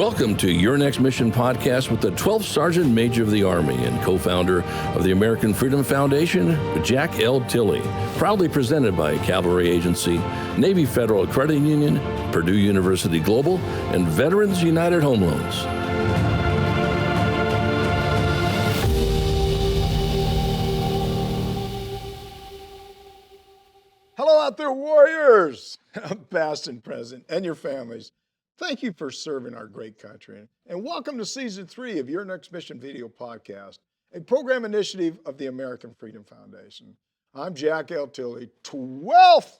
Welcome to Your Next Mission podcast with the 12th Sergeant Major of the Army and co-founder of the American Freedom Foundation, Jack L. Tilley. Proudly presented by Cavalry Agency, Navy Federal Credit Union, Purdue University Global, and Veterans United Home Loans. Hello out there, warriors, past and present, and your families. Thank you for serving our great country, and welcome to Season 3 of Your Next Mission video podcast, a program initiative of the American Freedom Foundation. I'm Jack L. Tilley, 12th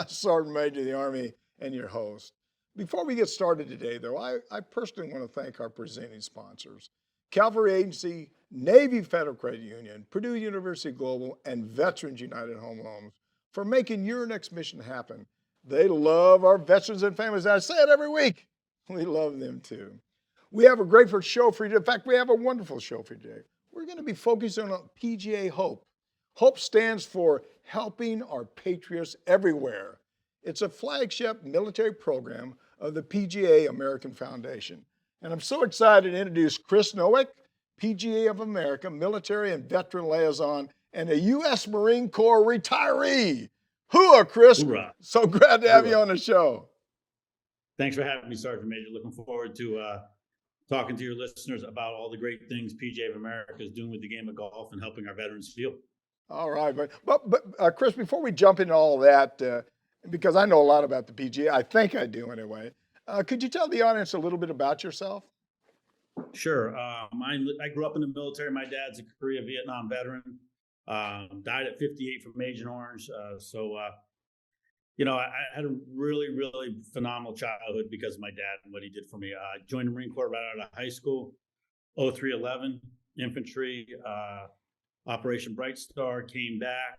Sergeant Major of the Army, and your host. Before we get started today, though, I personally want to thank our presenting sponsors, Cavalry Agency, Navy Federal Credit Union, Purdue University Global, and Veterans United Home Loans for making Your Next Mission happen. They love our veterans and families. I say it every week. We love them too. We have a great show for you. In fact, we have a wonderful show for you today. We're going to be focusing on PGA H.O.P.E. H.O.P.E stands for Helping Our Patriots Everywhere. It's a flagship military program of the PGA American Foundation. And I'm so excited to introduce Chris Nowak, PGA of America Military and Veteran Liaison, and a U.S. Marine Corps retiree. Hoorah, Chris. Hoorah. So glad to have you on the show. Thanks for having me, Sergeant Major. Looking forward to talking to your listeners about all the great things PGA of America is doing with the game of golf and helping our veterans feel. All right. But Chris, before we jump into all of that, because I know a lot about the PGA, I think I do anyway, could you tell the audience a little bit about yourself? Sure. I grew up in the military. My dad's a Korea, Vietnam veteran. Died at 58 from Agent Orange. I had a really, really phenomenal childhood because of my dad and what he did for me. I joined the Marine Corps right out of high school, 0311, infantry, Operation Bright Star, came back,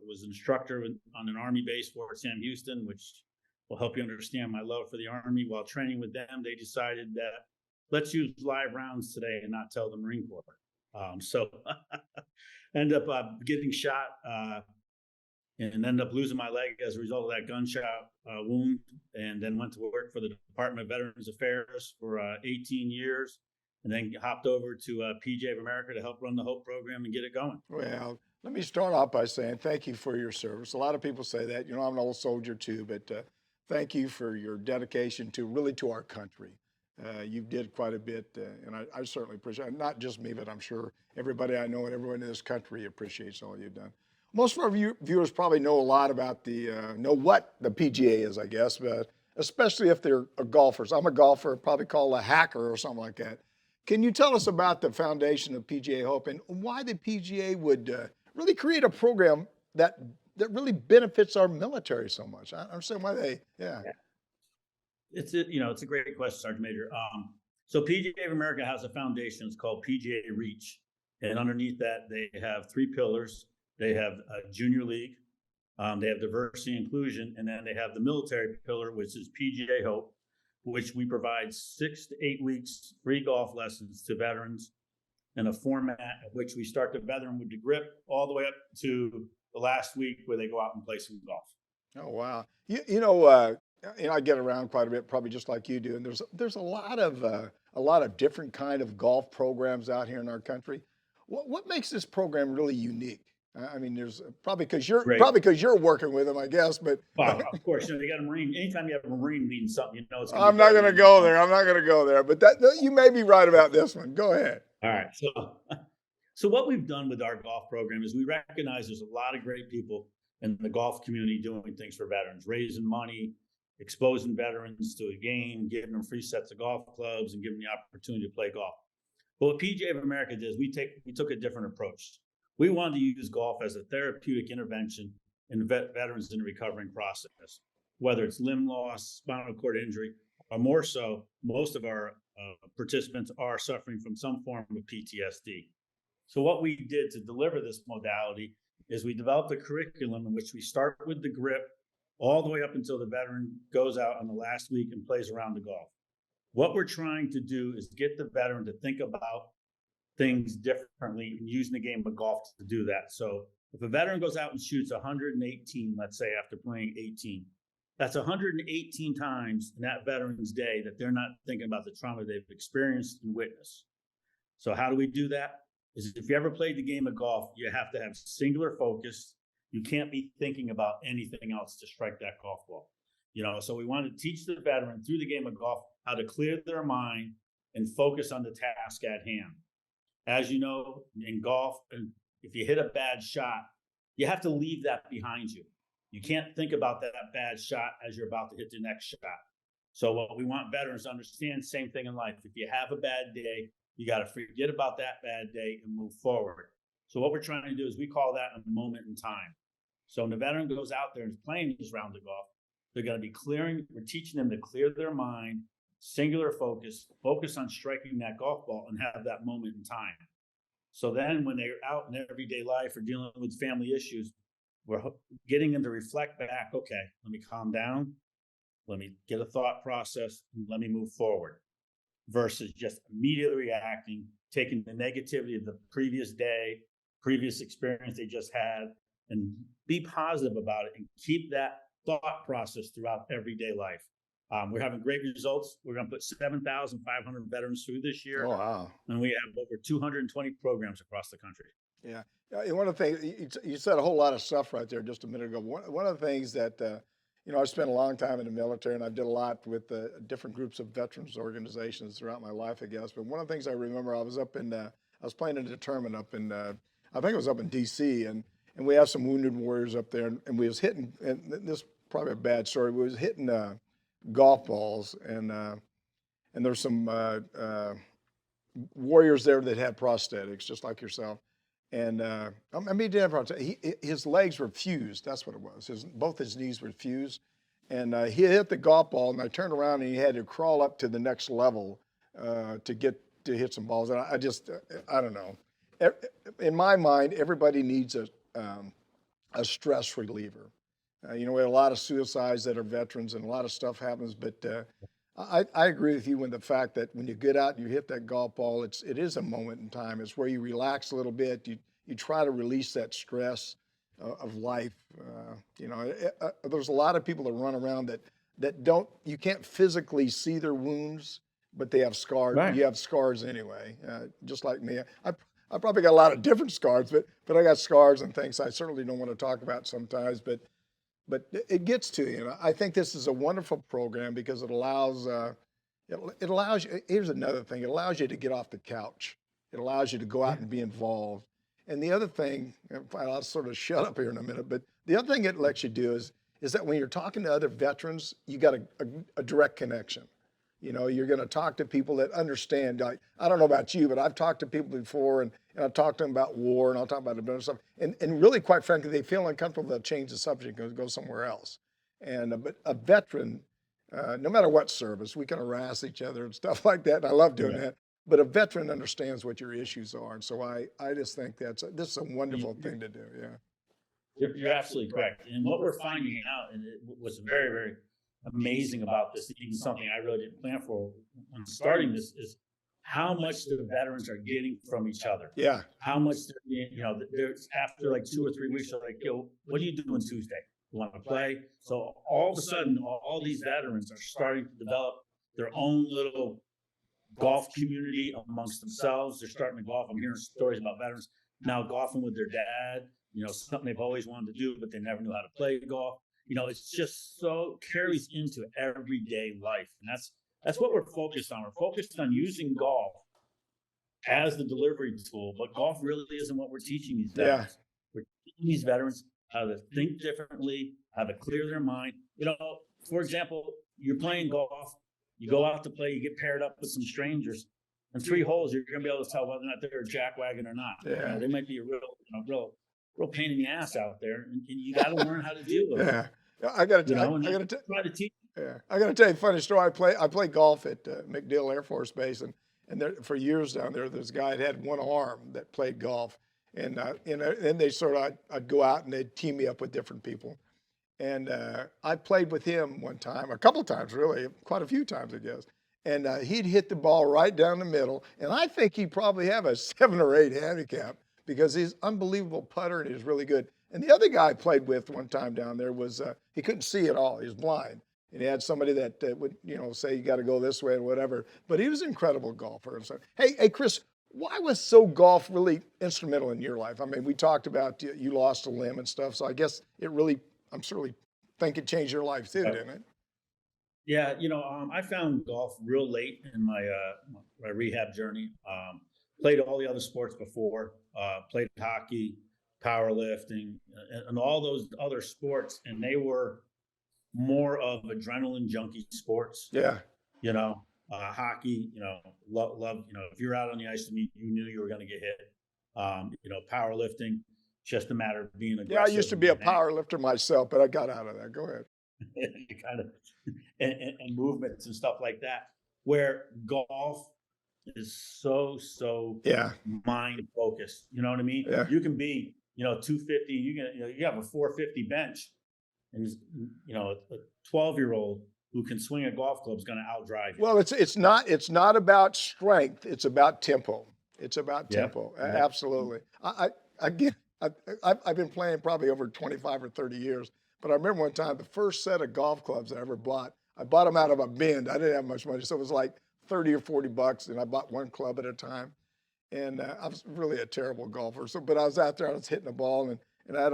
was an instructor on an Army base, Fort Sam Houston, which will help you understand my love for the Army. While training with them, they decided that let's use live rounds today and not tell the Marine Corps. So ended up getting shot and ended up losing my leg as a result of that gunshot wound, and then went to work for the Department of Veterans Affairs for 18 years, and then hopped over to PGA of America to help run the H.O.P.E. program and get it going. Well, let me start off by saying thank you for your service. A lot of people say that. You know, I'm an old soldier too, but thank you for your dedication to our country. You did quite a bit, and I certainly appreciate it. Not just me, but I'm sure everybody I know and everyone in this country appreciates all you've done. Most of our viewers probably know a lot about know what the PGA is, I guess, but especially if they're golfers. I'm a golfer, probably called a hacker or something like that. Can you tell us about the foundation of PGA H.O.P.E. and why the PGA would really create a program that really benefits our military so much? I understand why they, yeah. It's a great question, Sergeant Major. So PGA of America has a foundation. It's called PGA Reach, and underneath that they have three pillars. They have a junior league, they have diversity and inclusion, and then they have the military pillar, which is PGA H.O.P.E., which we provide 6 to 8 weeks free golf lessons to veterans in a format at which we start the veteran with the grip all the way up to the last week where they go out and play some golf. Oh wow! I get around quite a bit, probably just like you do, and there's a lot of different kind of golf programs out here in our country. What makes this program really unique? I mean, there's probably because you're working with them, I guess. But well, of course, you got a Marine. Anytime you have a Marine leading something, it's. I'm not going to go there. I'm not going to go there. But you may be right about this one. Go ahead. All right. So what we've done with our golf program is we recognize there's a lot of great people in the golf community doing things for veterans, raising money, exposing veterans to a game, giving them free sets of golf clubs, and giving them the opportunity to play golf. But what PGA of America did is we took a different approach. We wanted to use golf as a therapeutic intervention in veterans in the recovering process, whether it's limb loss, spinal cord injury, or more so, most of our participants are suffering from some form of PTSD. So what we did to deliver this modality is we developed a curriculum in which we start with the grip all the way up until the veteran goes out on the last week and plays around the golf. What we're trying to do is get the veteran to think about things differently and using the game of golf to do that. So if a veteran goes out and shoots 118, let's say after playing 18, That's 118 times in that Veterans Day that they're not thinking about the trauma they've experienced and witnessed. So how do we do that? Is if you ever played the game of golf, you have to have singular focus. You can't be thinking about anything else to strike that golf ball. So we want to teach the veteran through the game of golf how to clear their mind and focus on the task at hand. As you know, in golf, and if you hit a bad shot, you have to leave that behind you. You can't think about that bad shot as you're about to hit the next shot. So what we want veterans to understand, same thing in life. If you have a bad day, you got to forget about that bad day and move forward. So what we're trying to do is we call that a moment in time. So when the veteran goes out there and is playing this round of golf, they're going to be clearing, we're teaching them to clear their mind, singular focus on striking that golf ball and have that moment in time. So then when they're out in everyday life or dealing with family issues, we're getting them to reflect back, okay, let me calm down, let me get a thought process, and let me move forward, versus just immediately reacting, taking the negativity of the previous day, previous experience they just had, and be positive about it and keep that thought process throughout everyday life. We're having great results. We're going to put 7,500 veterans through this year. Oh, wow. And we have over 220 programs across the country. Yeah. And one of the things, you said a whole lot of stuff right there just a minute ago. One of the things that, I spent a long time in the military and I did a lot with different groups of veterans organizations throughout my life, I guess. But one of the things I remember, I was playing in a tournament up in, I think it was up in D.C. And we have some wounded warriors up there and we was hitting, and this is probably a bad story, we was hitting golf balls and there's some warriors there that had prosthetics, just like yourself. And his legs were fused. That's what it was. Both his knees were fused. And he hit the golf ball, and I turned around, and he had to crawl up to the next level to hit some balls. And I don't know. In my mind, everybody needs a stress reliever. We have a lot of suicides that are veterans, and a lot of stuff happens. But I agree with you when the fact that when you get out and you hit that golf ball, it is a moment in time. It's where you relax a little bit. You try to release that stress of life. There's a lot of people that run around that you can't physically see their wounds, but they have scars. Right. You have scars anyway, just like me. I probably got a lot of different scars, but I got scars and things I certainly don't want to talk about sometimes, but it gets to you. And I think this is a wonderful program because it allows you, here's another thing, it allows you to get off the couch. It allows you to go out and be involved. And the other thing, I'll sort of shut up here in a minute, but the other thing it lets you do is that when you're talking to other veterans, you got a direct connection. You're going to talk to people that understand. I don't know about you, but I've talked to people before, and I've talked to them about war, and I'll talk about other stuff. And really, quite frankly, they feel uncomfortable. They'll change the subject and go somewhere else. But a veteran, no matter what service, we can harass each other and stuff like that, and I love doing that. But a veteran understands what your issues are, and so I just think this is a wonderful thing to do. Yeah. You're absolutely correct. And what we're finding out, and it was very, very amazing about this, even something I really didn't plan for when starting this, is how much the veterans are getting from each other. Yeah. How much they're after like 2 or 3 weeks, they're like, yo, what are you doing Tuesday? You want to play? So all of a sudden, all these veterans are starting to develop their own little golf community amongst themselves. They're starting to golf. I'm hearing stories about veterans now golfing with their dad, something they've always wanted to do, but they never knew how to play golf. It's just so carries into everyday life. And that's what we're focused on. We're focused on using golf as the delivery tool, but golf really isn't what we're teaching these veterans. Yeah. We're teaching these veterans how to think differently, how to clear their mind. For example, you're playing golf, you go out to play, you get paired up with some strangers. In 3 holes, you're going to be able to tell whether or not they're a jackwagon or not. Yeah. They might be a real pain in the ass out there, and you got to learn how to deal with it. Yeah, I got to tell you a funny story. I play golf at MacDill Air Force Base, and there, for years down there, this guy had one arm that played golf, and then I'd go out and they'd team me up with different people, and I played with him one time, a couple times really, quite a few times I guess. And he'd hit the ball right down the middle, and I think he'd probably have a 7 or 8 handicap because he's unbelievable putter and he's really good. And the other guy I played with one time down there was he couldn't see at all. He was blind, and he had somebody that would say you got to go this way and whatever. But he was an incredible golfer. And so, hey, Chris, why was golf really instrumental in your life? I mean, we talked about you lost a limb and stuff, so I guess I'm certainly think it changed your life too, didn't it? Yeah, I found golf real late in my rehab journey. Played all the other sports before. Played hockey, powerlifting, and all those other sports, and they were more of adrenaline junkie sports. Yeah. Hockey. Love. If you're out on the ice to meet, you knew you were going to get hit. Powerlifting, just a matter of being aggressive. Yeah, I used to be a power lifter myself, but I got out of that. Go ahead. kind of and movements and stuff like that, where golf is so mind focused. You know what I mean? Yeah. You can be 250. You have a 450 bench, and a 12-year-old who can swing a golf club is going to outdrive you. Well, it's not about strength. It's about tempo. It's about tempo. Yeah. Absolutely. I've been playing probably over 25 or 30 years. But I remember one time the first set of golf clubs I ever bought, I bought them out of a bin. I didn't have much money, so it was like $30 or $40, and I bought one club at a time. And I was really a terrible golfer. But I was out there, I was hitting a ball, and I had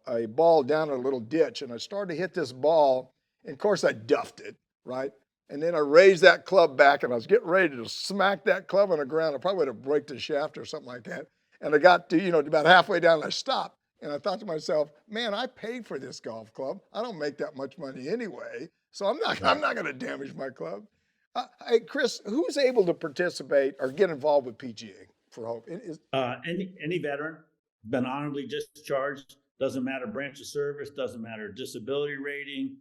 a ball down in a little ditch, and I started to hit this ball, and of course I duffed it, right? And then I raised that club back, and I was getting ready to smack that club on the ground. I probably would have broke the shaft or something like that. And I got to about halfway down, and I stopped. And I thought to myself, man, I paid for this golf club. I don't make that much money anyway, so I'm not going to damage my club. Hey, Chris, who's able to participate or get involved with PGA for Hope? Any veteran, been honorably discharged, doesn't matter branch of service, doesn't matter disability rating,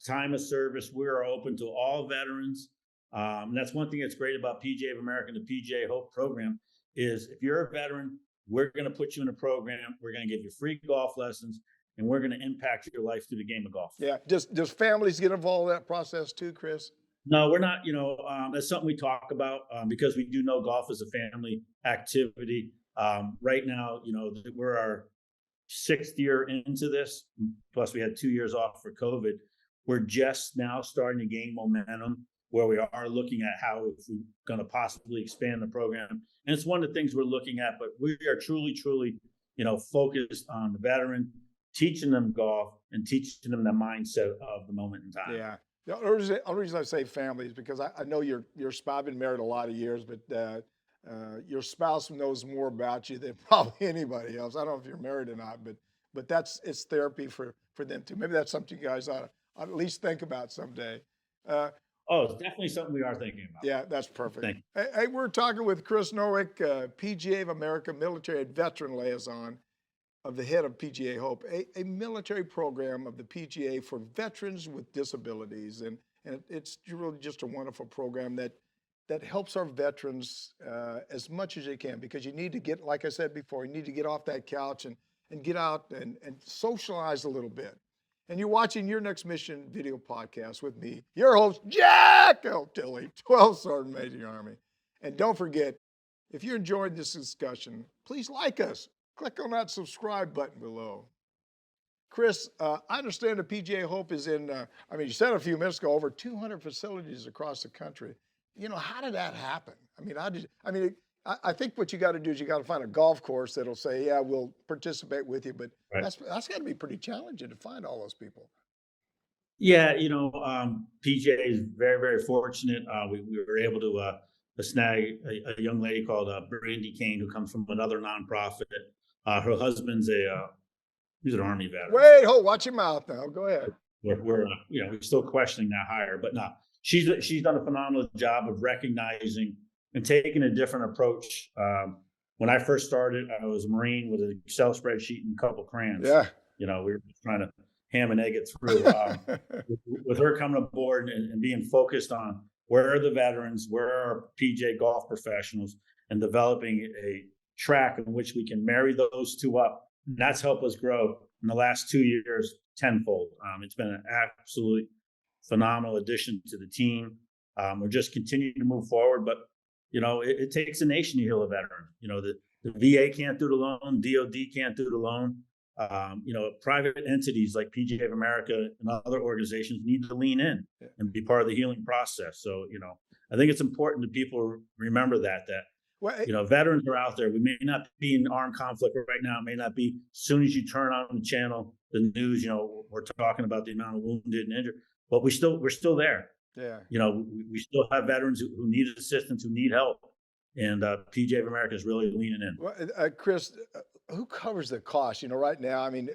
time of service. We're open to all veterans. And that's one thing that's great about PGA of America and the PGA Hope program is if you're a veteran, we're going to put you in a program. We're going to give you free golf lessons, and we're going to impact your life through the game of golf. Yeah. Does families get involved in that process too, Chris? No, we're not. That's something we talk about because we do know golf is a family activity. Right now, we're our 6th year into this. Plus, we had 2 years off for COVID. We're just now starting to gain momentum where we are looking at how if we're going to possibly expand the program. And it's one of the things we're looking at, but we are truly, focused on the veteran, teaching them golf and teaching them the mindset of the moment in time. Yeah. The only reason I say family is because I know your spouse, been married a lot of years, but your spouse knows more about you than probably anybody else. I don't know if you're married or not, but it's therapy for them too. Maybe that's something you guys ought to at least think about someday. It's definitely something we are thinking about. Yeah, that's perfect. Hey, we're talking with Chris Nowak, PGA of America Military and Veteran Liaison of the head of PGA Hope, a military program of the PGA for veterans with disabilities. And it's really just a wonderful program that helps our veterans as much as they can, because you need to get, like I said before, you need to get off that couch and get out and socialize a little bit. And you're watching Your Next Mission video podcast with me, your host, Jack L. Tilley, 12th Sergeant Major of the Army. And don't forget, if you're enjoying this discussion, please like us. Click on that subscribe button below. Chris, I understand the PGA Hope is in, you said a few minutes ago, over 200 facilities across the country. How did that happen? I think what you got to do is you got to find a golf course that'll say, yeah, we'll participate with you. But Right. that's got to be pretty challenging to find all those people. Yeah, PGA is very, very fortunate. We were able to snag a young lady called Brandy Kane, who comes from another nonprofit. Her husband's he's an Army veteran. Wait, watch your mouth now. Go ahead. We're still questioning that hire, but no, she's done a phenomenal job of recognizing and taking a different approach. When I first started, I was a Marine with an Excel spreadsheet and a couple crayons. Yeah. We were just trying to ham and egg it through. With her coming aboard and being focused on where are the veterans, where are PGA golf professionals, and developing a track in which we can marry those two up. And that's helped us grow in the last 2 years tenfold. It's been an absolutely phenomenal addition to the team. We're just continuing to move forward, but it takes a nation to heal a veteran. The VA can't do it alone. DOD can't do it alone. Private entities like PGA of America and other organizations need to lean in and be part of the healing process. So, I think it's important that people remember that Well, veterans are out there. We may not be in armed conflict right now. It may not be as soon as you turn on the channel, the news, we're talking about the amount of wounded and injured, but we're still there. yeah. We still have veterans who need assistance, who need help. And PGA of America is really leaning in. Well, Chris, who covers the cost? Right now, I mean,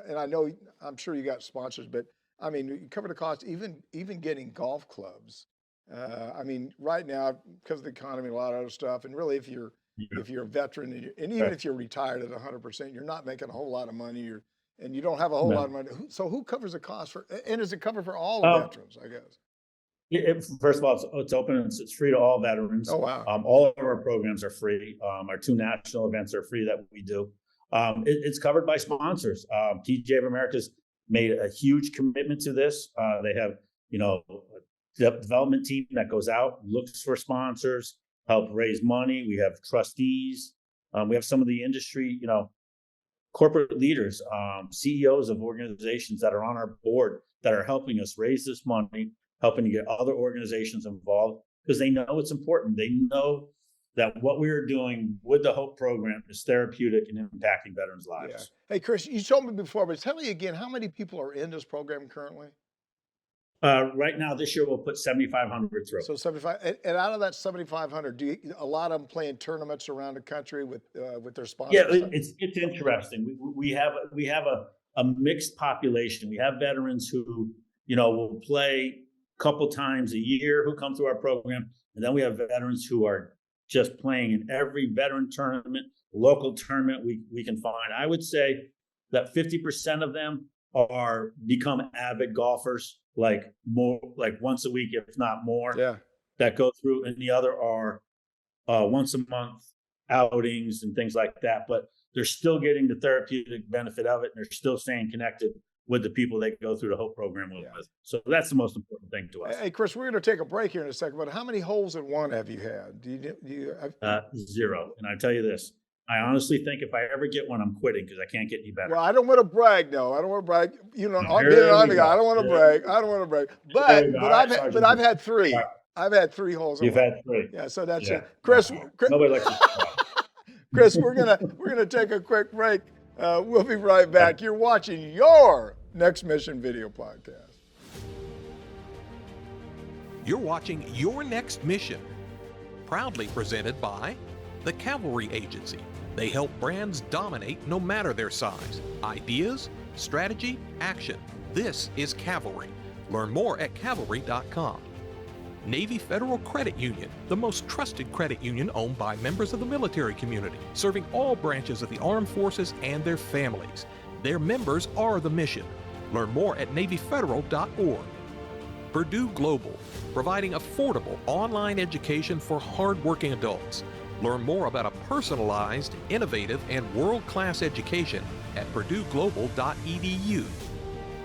and I'm sure you got sponsors, but I mean, you cover the cost, even getting golf clubs. I mean, right now, because of the economy, a lot of other stuff, and really, if you're a veteran and even if you're retired at 100%, you're not making a whole lot of money. And you don't have a whole lot of money. So who covers the cost for? And is it covered for all the veterans? I guess. First of all, it's open and it's free to all veterans. Oh, wow. All of our programs are free. Our 2 national events are free that we do. It's covered by sponsors. PGA of America's made a huge commitment to this. They have, a development team that goes out, looks for sponsors, help raise money. We have trustees. We have some of the industry, corporate leaders, CEOs of organizations that are on our board that are helping us raise this money, helping to get other organizations involved because they know it's important. They know that what we are doing with the HOPE program is therapeutic and impacting veterans' lives. Yeah. Hey, Chris, you told me before, but tell me again, how many people are in this program currently? Right now, this year, we'll put 7,500 through. So 75, and out of that 7,500, a lot of them playing tournaments around the country with their sponsors? Yeah, it's interesting. We have a mixed population. We have veterans who, will play a couple times a year who come through our program. And then we have veterans who are just playing in every veteran tournament, local tournament we can find. I would say that 50% of them become avid golfers, like once a week, if not more, that go through. And the other are once a month outings and things like that. But they're still getting the therapeutic benefit of it. And they're still staying connected with the people they go through the HOPE program with. So that's the most important thing to us. Hey, Chris, we're going to take a break here in a second, but how many holes in one have you had? Do you 0. And I tell you this, I honestly think if I ever get one, I'm quitting because I can't get any better. Well, I don't want to brag, though. I don't want to brag. Being an Army guy, I don't want to brag. I don't want to brag. But I've had 3. I've had 3 holes in one. You've had 3. Yeah, so that's it. Chris, nobody likes to Chris, we're gonna take a quick break. We'll be right back. You're watching your Next Mission video podcast. You're watching Your Next Mission, proudly presented by the Cavalry Agency. They help brands dominate no matter their size. Ideas, strategy, action. This is Cavalry. Learn more at cavalry.com. Navy Federal Credit Union, the most trusted credit union owned by members of the military community, serving all branches of the armed forces and their families. Their members are the mission. Learn more at NavyFederal.org. Purdue Global, providing affordable online education for hardworking adults. Learn more about a personalized, innovative, and world-class education at PurdueGlobal.edu.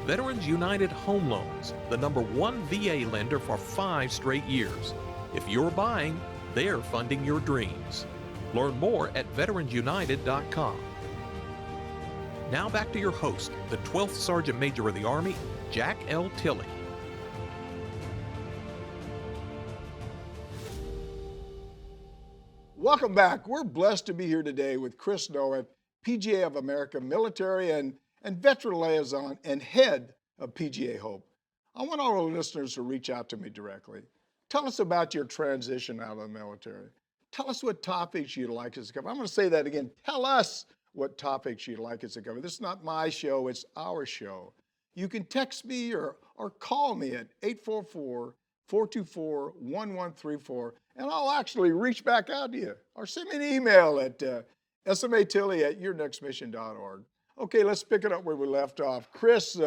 Veterans United Home Loans, the #1 VA lender for 5 straight years. If you're buying, they're funding your dreams. Learn more at VeteransUnited.com. Now back to your host, the 12th Sergeant Major of the Army, Jack L. Tilley. Welcome back. We're blessed to be here today with Chris Nowak, PGA of America military and veteran liaison and head of PGA HOPE. I want all our listeners to reach out to me directly. Tell us about your transition out of the military. Tell us what topics you'd like us to cover. I'm going to say that again. Tell us what topics you'd like us to cover. This is not my show, it's our show. You can text me or call me at 844-424-1134, and I'll actually reach back out to you. Or send me an email at smatilley@yournextmission.org. Okay, let's pick it up where we left off. Chris,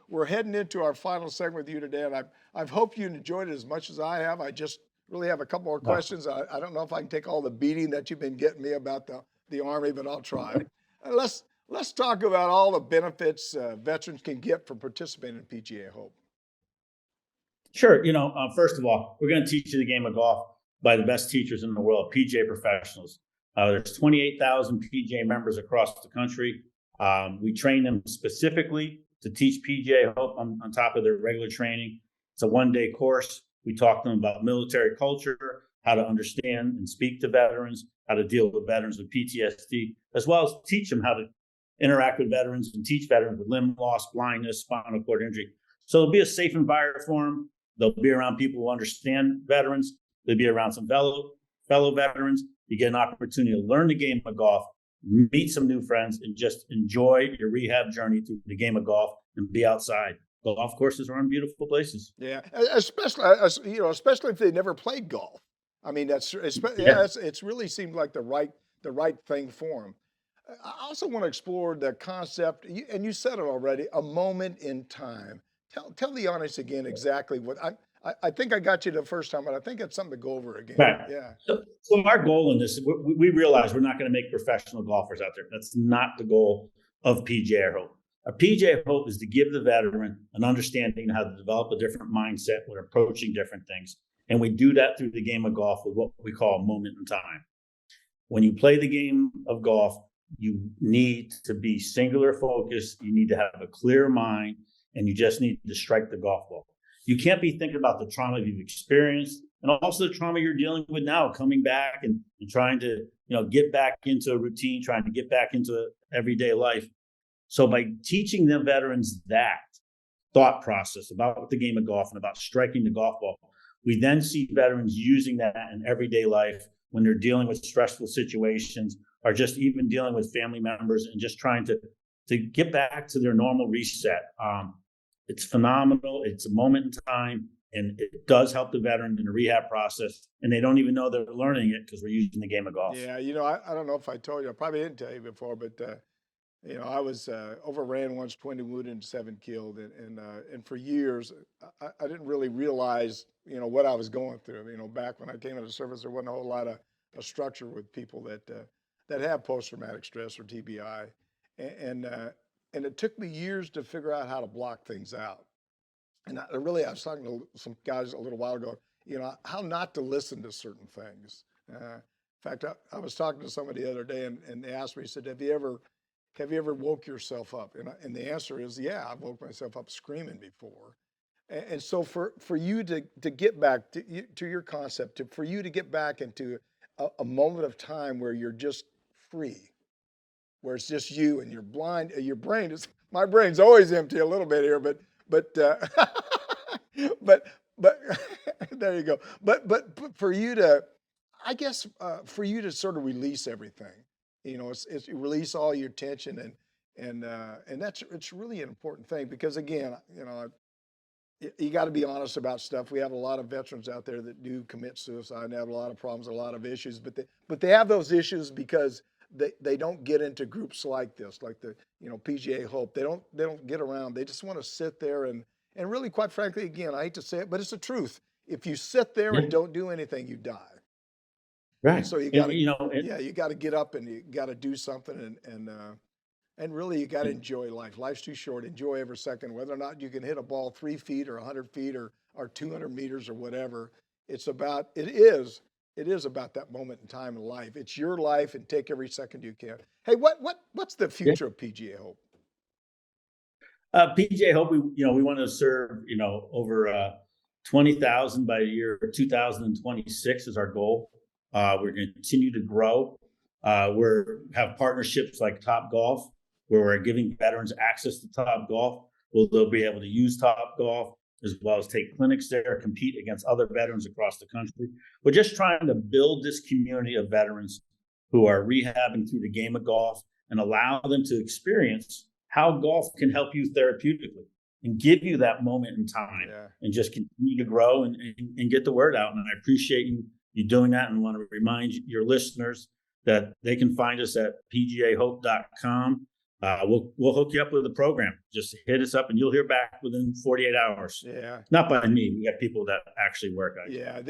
we're heading into our final segment with you today, and I hope you enjoyed it as much as I have. I just really have a couple more questions. I don't know if I can take all the beating that you've been getting me about the Army, but I'll try. Let's talk about all the benefits veterans can get from participating in PGA HOPE. Sure. First of all, we're going to teach you the game of golf by the best teachers in the world, PGA professionals. There's 28,000 PGA members across the country. We train them specifically to teach PGA Hope on top of their regular training. It's a one-day course. We talk to them about military culture, how to understand and speak to veterans, how to deal with veterans with PTSD, as well as teach them how to interact with veterans and teach veterans with limb loss, blindness, spinal cord injury. So it'll be a safe environment for them. They'll be around people who understand veterans. They'll be around some fellow veterans. You get an opportunity to learn the game of golf, meet some new friends, and just enjoy your rehab journey through the game of golf and be outside. Golf courses are in beautiful places. Yeah, especially especially if they never played golf. I mean, it's really seemed like the right thing for them. I also want to explore the concept, and you said it already, a moment in time. Tell the audience again exactly what I think I got you the first time, but I think it's something to go over again. Right. Yeah. So our goal in this, we realize we're not going to make professional golfers out there. That's not the goal of PGA Hope. Our PGA Hope is to give the veteran an understanding how to develop a different mindset when approaching different things. And we do that through the game of golf with what we call a moment in time. When you play the game of golf, you need to be singular focused. You need to have a clear mind, and you just need to strike the golf ball. You can't be thinking about the trauma you've experienced and also the trauma you're dealing with now, coming back and trying to, get back into a routine, trying to get back into everyday life. So by teaching the veterans that thought process about the game of golf and about striking the golf ball, we then see veterans using that in everyday life when they're dealing with stressful situations or just even dealing with family members and just trying to get back to their normal reset. It's phenomenal. It's a moment in time, and it does help the veteran in the rehab process. And they don't even know they're learning it because we're using the game of golf. Yeah, I don't know if I told you. I probably didn't tell you before, but I was overran once, 20 wounded and 7 killed, and for years I didn't really realize what I was going through. Back when I came into the service, there wasn't a whole lot of structure with people that have post-traumatic stress or TBI, and it took me years to figure out how to block things out. And I was talking to some guys a little while ago, how not to listen to certain things. In fact, I was talking to somebody the other day, and they asked me, he said, have you ever woke yourself up? And the answer is, yeah, I've woke myself up screaming before. And so for you to get back to your concept, for you to get back into a moment of time where you're just free, where it's just you and you're blind, my brain's always empty a little bit here, but but there you go. But for you to, I guess, for you to sort of release everything, it's release all your tension and it's really an important thing because again, you got to be honest about stuff. We have a lot of veterans out there that do commit suicide and have a lot of problems, a lot of issues, but they have those issues because they don't get into groups like this, like the PGA Hope. They don't get around. They just want to sit there and really, quite frankly, again, I hate to say it, but it's the truth. If you sit there and don't do anything, you die. Right. And so you got to, you got to get up and you got to do something and really you got to enjoy life. Life's too short. Enjoy every second, whether or not you can hit a ball 3 feet or 100 feet or 200 meters or whatever. It is about that moment in time in life. It's your life, and take every second you can. Hey, what's the future of PGA Hope? PGA Hope, we want to serve, over 20,000 by the year 2026 is our goal. We're going to continue to grow. We have partnerships like Top Golf, where we're giving veterans access to Top Golf. They'll be able to use Top Golf as well as take clinics there, compete against other veterans across the country. We're just trying to build this community of veterans who are rehabbing through the game of golf and allow them to experience how golf can help you therapeutically and give you that moment in time and just continue to grow and get the word out. And I appreciate you doing that, and want to remind your listeners that they can find us at pgahope.com. We'll hook you up with the program. Just hit us up and you'll hear back within 48 hours. Yeah. Not by me. We got people that actually work. Yeah.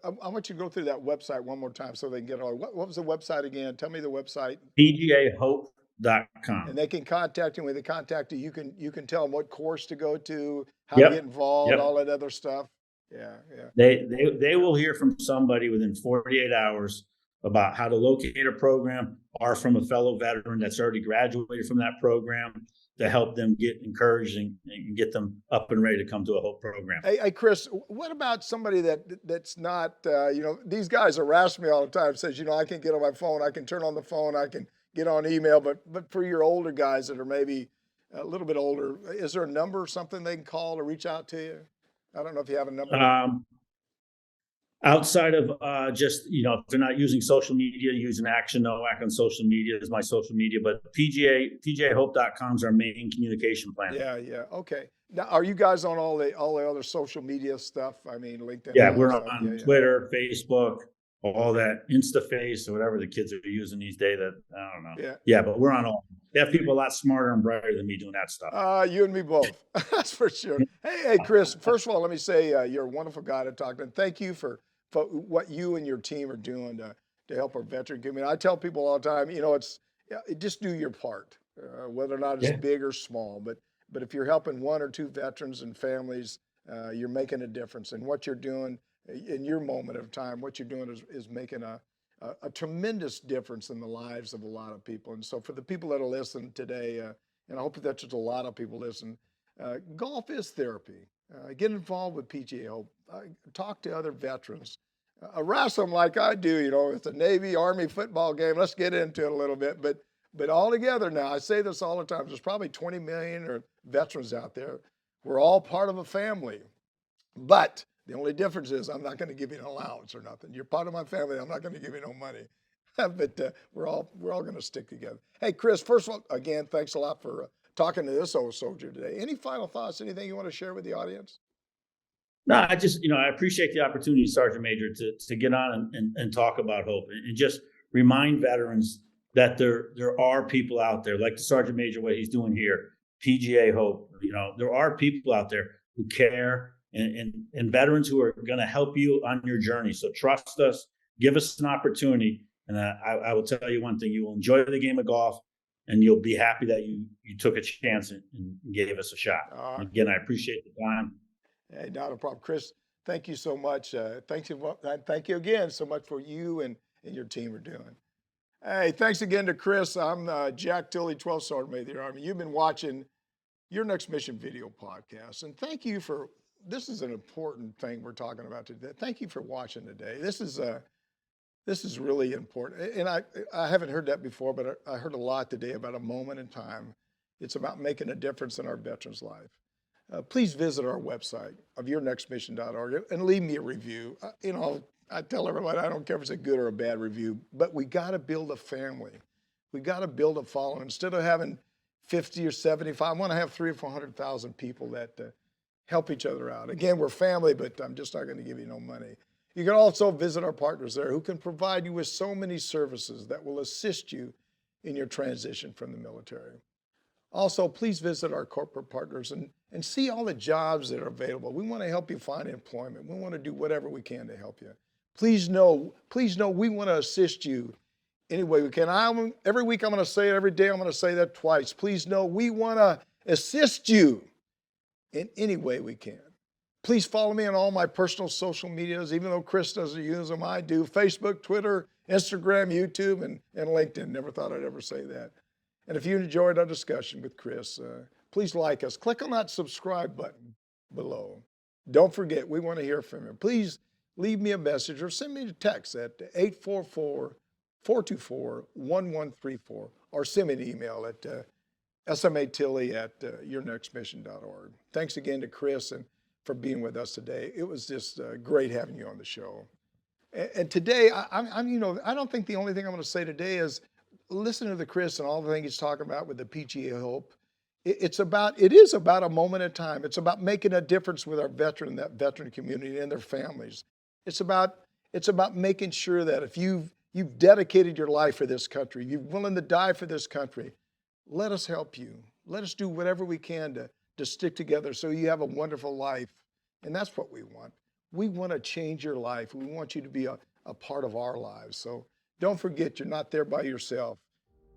I want you to go through that website one more time so they can get all. What was the website again? Tell me the website. pgahope.com. And they can contact you. When they contact you, you can tell them what course to go to, how to get involved, all that other stuff. Yeah. They will hear from somebody within 48 hours about how to locate a program or from a fellow veteran that's already graduated from that program to help them get encouraged and get them up and ready to come to a HOPE program. Hey, Chris, what about somebody that's not, these guys harass me all the time, says, I can get on my phone, I can turn on the phone, I can get on email, but for your older guys that are maybe a little bit older, is there a number or something they can call to reach out to you? I don't know if you have a number. Outside of just, if they're not using social media, using Action Nowak on social media is my social media, but PGAHope.com is our main communication plan. Yeah. Okay. Now, are you guys on all the other social media stuff? I mean, LinkedIn. Yeah, we're on Twitter, Facebook, all that, InstaFace, or whatever the kids are using these days. That I don't know. Yeah, but we're on all. They have people a lot smarter and brighter than me doing that stuff. You and me both. That's for sure. Hey, Chris. First of all, let me say you're a wonderful guy to talk to, and thank you for what you and your team are doing to help our veteran community. I tell people all the time, just do your part, whether or not it's big or small. But if you're helping one or two veterans and families, you're making a difference. And what you're doing in your moment of time, what you're doing is making a tremendous difference in the lives of a lot of people. And so for the people that are listening today, and I hope that there's a lot of people listening, golf is therapy. Get involved with PGA Hope. Talk to other veterans. Harass them like I do. It's a Navy, Army football game. Let's get into it a little bit. But all together now, I say this all the time, there's probably 20 million veterans out there. We're all part of a family. But the only difference is I'm not going to give you an allowance or nothing. You're part of my family. I'm not going to give you no money. But we're all going to stick together. Hey, Chris, first of all, again, thanks a lot for talking to this old soldier today. Any final thoughts, anything you want to share with the audience? No, I just, I appreciate the opportunity, Sergeant Major, to get on and talk about HOPE and just remind veterans that there are people out there, like the Sergeant Major, what he's doing here, PGA HOPE. There are people out there who care and veterans who are going to help you on your journey. So trust us, give us an opportunity. And I will tell you one thing, you will enjoy the game of golf and you'll be happy that you took a chance and gave us a shot. Right. Again, I appreciate the time. Hey, not a problem. Chris, thank you so much. Thank you again so much for you and your team are doing. Hey, thanks again to Chris. I'm Jack Tilley, 12th Sergeant Major of the Army. You've been watching Your Next Mission video podcast. And thank you this is an important thing we're talking about today. Thank you for watching today. This is really important. And I haven't heard that before, but I heard a lot today about a moment in time. It's about making a difference in our veterans' life. Please visit our website of yournextmission.org and leave me a review. I tell everybody, I don't care if it's a good or a bad review, but we got to build a family. We got to build a following. Instead of having 50 or 75, I want to have 300,000 or 400,000 people that help each other out. Again, we're family, but I'm just not going to give you no money. You can also visit our partners there who can provide you with so many services that will assist you in your transition from the military. Also, please visit our corporate partners and see all the jobs that are available. We want to help you find employment. We want to do whatever we can to help you. Please know we want to assist you any way we can. Every week I'm going to say it, every day I'm going to say that twice. Please know we want to assist you in any way we can. Please follow me on all my personal social medias, even though Chris doesn't use them, I do. Facebook, Twitter, Instagram, YouTube, and LinkedIn. Never thought I'd ever say that. And if you enjoyed our discussion with Chris, please like us. Click on that subscribe button below. Don't forget, we want to hear from you. Please leave me a message or send me a text at 844-424-1134 or send me an email at SMA Tilley at yournextmission.org. Thanks again to Chris and for being with us today. It was just great having you on the show. And today, I don't think the only thing I'm going to say today is listen to Chris and all the things he's talking about with the PGA HOPE. It is about a moment in time. It's about making a difference with our that veteran community and their families. It's about making sure that if you've dedicated your life for this country, you're willing to die for this country, let us help you. Let us do whatever we can to stick together so you have a wonderful life. And that's what we want. We want to change your life. We want you to be a part of our lives. So don't forget, you're not there by yourself.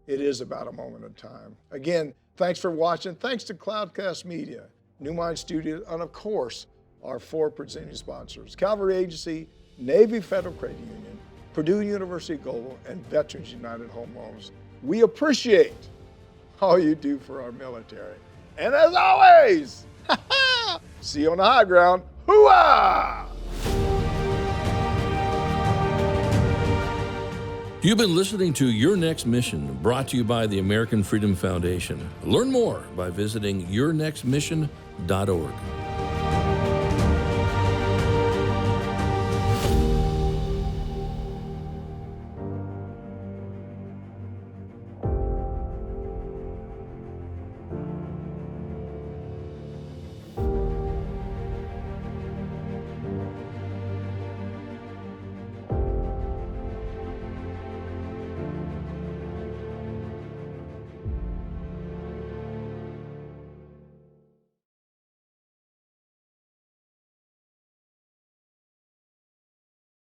It is about a moment in time. Again, thanks for watching. Thanks to Cloudcast Media, New Mind Studios, and of course, our 4 presenting sponsors, Cavalry Agency, Navy Federal Credit Union, Purdue University Global, and Veterans United Home Loans. We appreciate all you do for our military. And as always, see you on the high ground. Hooah! You've been listening to Your Next Mission, brought to you by the American Freedom Foundation. Learn more by visiting yournextmission.org.